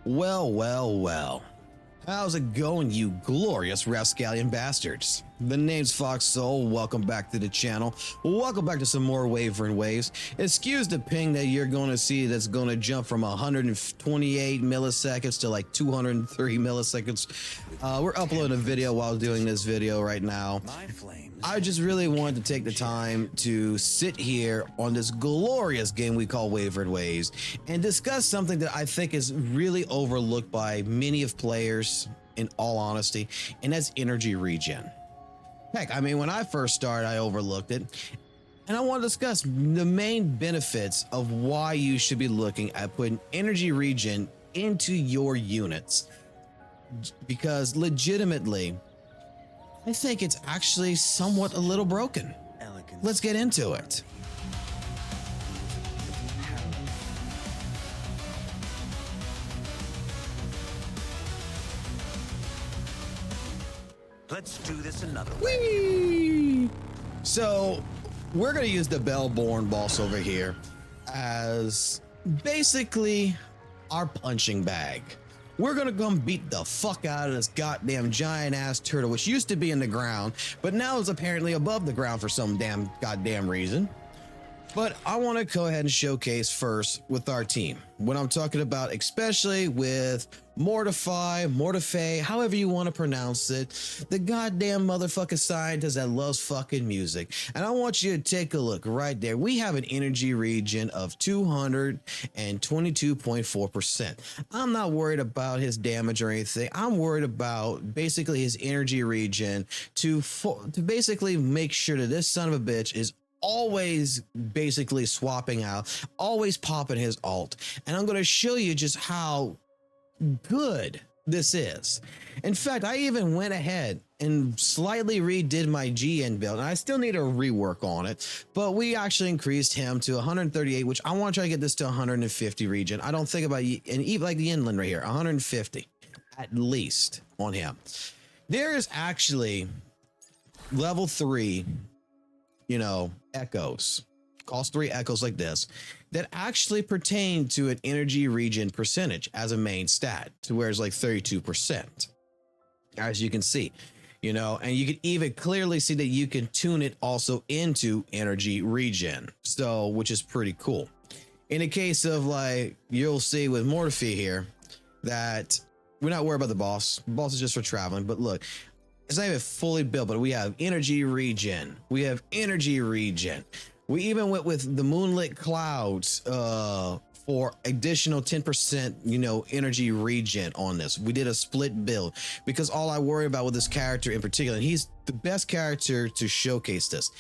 Well, well, well. How's it going, you glorious rascallion bastards? The name's FOXSOL. Welcome back to the channel. Welcome back to some more WutheringWaves. Excuse the ping that you're going to see that's going to jump from 128 milliseconds to like 230 milliseconds. We're uploading a video while doing this video right now. I just really wanted to take the time to sit here on this glorious game we call WutheringWaves and discuss something that I think is really overlooked by many of players, in all honesty, and that's energy regen. Heck, I mean, when I first started, I overlooked it. And I want to discuss the main benefits of why you should be looking at putting energy regen into your units. Because legitimately, I think it's actually somewhat a little broken. Let's get into it. Let's do this another way. Whee! So we're going to use the Bellborn boss over here as basically our punching bag. We're going to come beat the fuck out of this goddamn giant ass turtle, which used to be in the ground, but now is apparently above the ground for some damn goddamn reason. But I want to go ahead and showcase first with our team. What I'm talking about, especially with Mortify, however you want to pronounce it, the goddamn motherfucking scientist that loves fucking music. And I want you to take a look right there. We have an energy regen of 222.4%. I'm not worried about his damage or anything. I'm worried about basically his energy regen to basically make sure that this son of a bitch is always basically swapping out, always popping his ult. And I'm going to show you just how good this is. In fact, I even went ahead and slightly redid my GN build, and I still need to rework on it, but we actually increased him to 138, which I want to try to get this to 150 regen. I don't think about, and even like the inland right here, 150 at least on him. There is actually level 3, you know, echoes, cost 3 echoes like this, that actually pertain to an energy regen percentage as a main stat, to where it's like 32%, as you can see, you know, and you can even clearly see that you can tune it also into energy regen, so which is pretty cool. In the case of, like, you'll see with Mortify here that we're not worried about the boss. The boss is just for traveling, but look, it's not even fully built, but we have energy regen. We have energy regen. We even went with the moonlit clouds for additional 10%, you know, energy regen on this. We did a split build because all I worry about with this character in particular, and he's the best character to showcase this.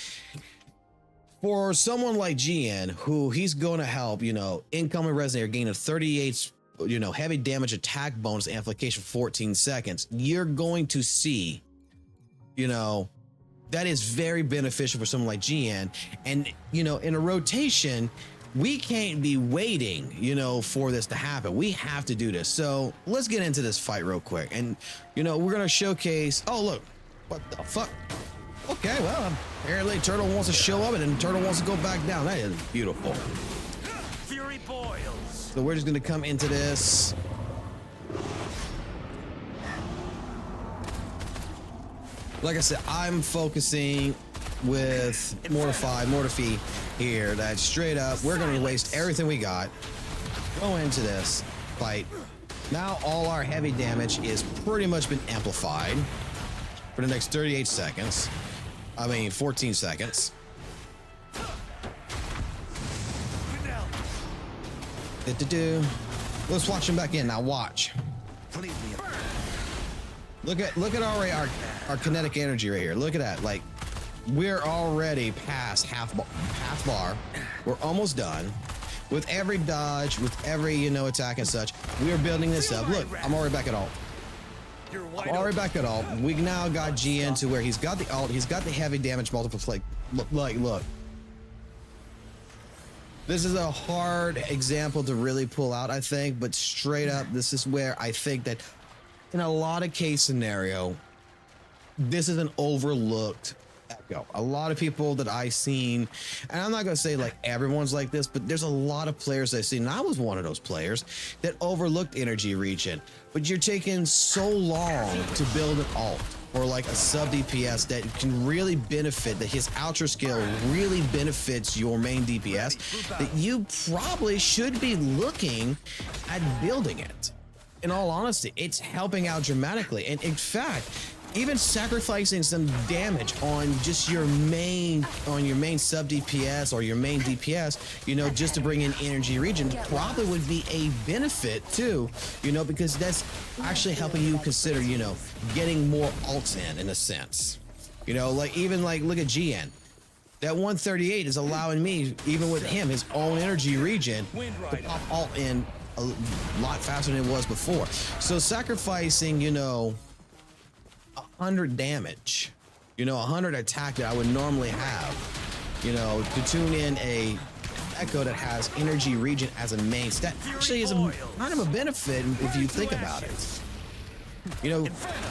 For someone like GN, who he's going to help, you know, incoming resonator gain of 38, you know, heavy damage attack bonus amplification for 14 seconds, you're going to see, you know, that is very beneficial for someone like GN. And, you know, in a rotation, we can't be waiting, you know, for this to happen. We have to do this. So let's get into this fight real quick. And, you know, we're going to showcase. Oh, look, what the fuck? Okay, well, apparently Turtle wants to show up and then Turtle wants to go back down. That is beautiful. Fury boils. So we're just going to come into this. Like I said, I'm focusing with Mortify here, that straight up, we're going to waste everything we got, go into this fight. Now all our heavy damage is pretty much been amplified for the next 38 seconds. I mean, 14 seconds. Let's watch him back in. Now watch. Look at our kinetic energy right here. Look at that. Like, we're already past half bar. We're almost done. With every dodge, with every, you know, attack and such, we are building this up. Look, I'm already back at ult. I'm already back at ult. We now got GN to where he's got the ult, he's got the heavy damage multiple. Look. This is a hard example to really pull out, I think, but straight up, this is where I think that in a lot of case scenario, this is an overlooked Echo. A lot of people that I've seen, and I'm not gonna say like everyone's like this, but there's a lot of players I've seen, and I was one of those players that overlooked energy regen. But you're taking so long to build an alt or like a sub DPS that can really benefit, that his ultra skill really benefits your main DPS, that you probably should be looking at building it. In all honesty, it's helping out dramatically. And in fact, even sacrificing some damage on just your main sub DPS or your main DPS, you know, just to bring in energy regen probably would be a benefit too, you know, because that's actually helping you consider, you know, getting more ults in a sense. You know, like even like look at GN. That 138 is allowing me, even with him, his own energy regen, to pop alt in a lot faster than it was before. So sacrificing, you know, 100 damage, you know, 100 attack that I would normally have, you know, to tune in a Echo that has energy regen as a main stat actually is kind of a benefit if you think about it. You know,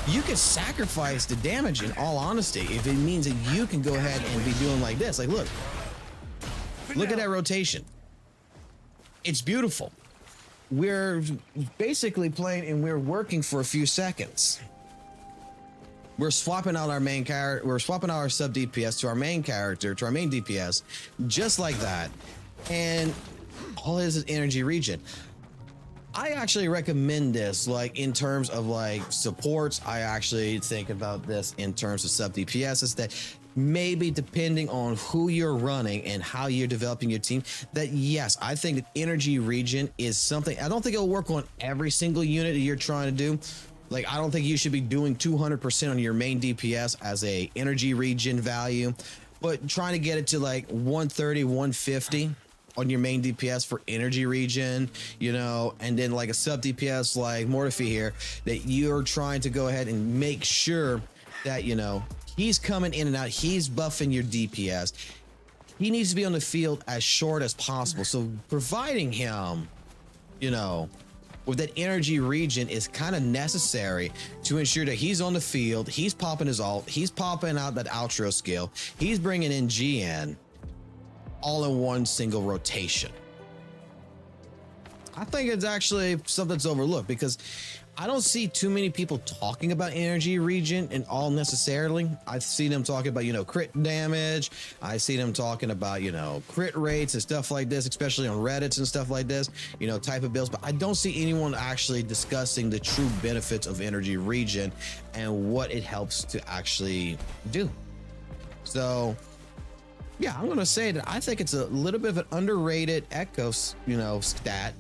you could sacrifice the damage in all honesty if it means that you can go ahead and be doing like this. Like, look at that rotation. It's beautiful. We're basically playing and we're working for a few seconds. We're swapping out our main character. We're swapping out our sub DPS to our main character, to our main DPS, just like that. And all it is energy regen. I actually recommend this, like in terms of like supports. I actually think about this in terms of sub DPS, is that maybe depending on who you're running and how you're developing your team, that yes, I think that energy regen is something. I don't think it'll work on every single unit that you're trying to do. Like, I don't think you should be doing 200% on your main DPS as a energy regen value, but trying to get it to like 130, 150 on your main DPS for energy regen, you know, and then like a sub DPS like Mortifi here, that you're trying to go ahead and make sure that, you know, he's coming in and out, he's buffing your DPS. He needs to be on the field as short as possible. So providing him, you know, with that energy regen is kind of necessary to ensure that he's on the field, he's popping his ult, he's popping out that outro skill, he's bringing in GN all in one single rotation. I think it's actually something that's overlooked because I don't see too many people talking about energy regen and all necessarily. I see them talking about, you know, crit damage. I see them talking about, you know, crit rates and stuff like this, especially on Reddits and stuff like this, you know, type of builds. But I don't see anyone actually discussing the true benefits of energy regen and what it helps to actually do. So yeah, I'm going to say that I think it's a little bit of an underrated Echo, you know, stat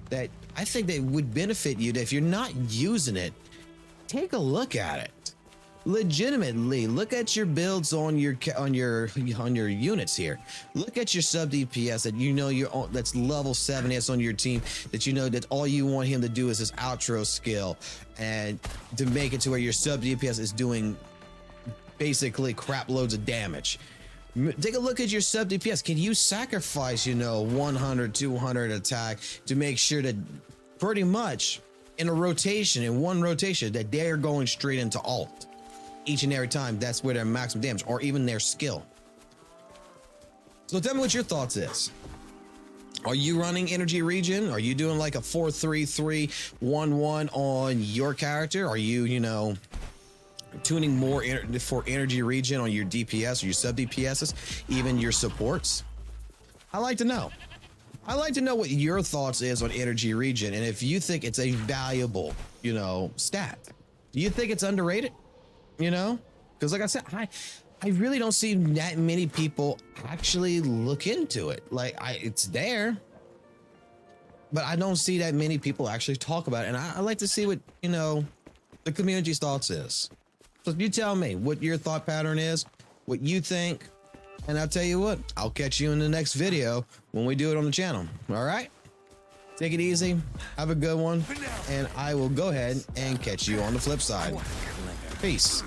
that I think that would benefit you. That if you're not using it, take a look at it. Legitimately, look at your builds on your units here. Look at your sub DPS that you know that's level 7 that's on your team, that you know that all you want him to do is his outro skill, and to make it to where your sub DPS is doing basically crap loads of damage. Take a look at your sub DPS. Can you sacrifice, you know, 100, 200 attack to make sure that pretty much in a rotation, in one rotation, that they're going straight into ult each and every time? That's where their maximum damage or even their skill. So tell me what your thoughts is. Are you running energy regen? Are you doing like a 4-3-3-1-1 on your character? Are you, you know, tuning more for energy regen on your DPS or your sub DPSs, even your supports? I like to know. I like to know what your thoughts is on energy regen, and if you think it's a valuable, you know, stat. Do you think it's underrated? You know, because like I said, I really don't see that many people actually look into it. Like it's there, but I don't see that many people actually talk about it, and I like to see what, you know, the community's thoughts is. So you tell me what your thought pattern is, what you think, and I'll tell you what, I'll catch you in the next video when we do it on the channel. All right? Take it easy. Have a good one. And I will go ahead and catch you on the flip side. Peace.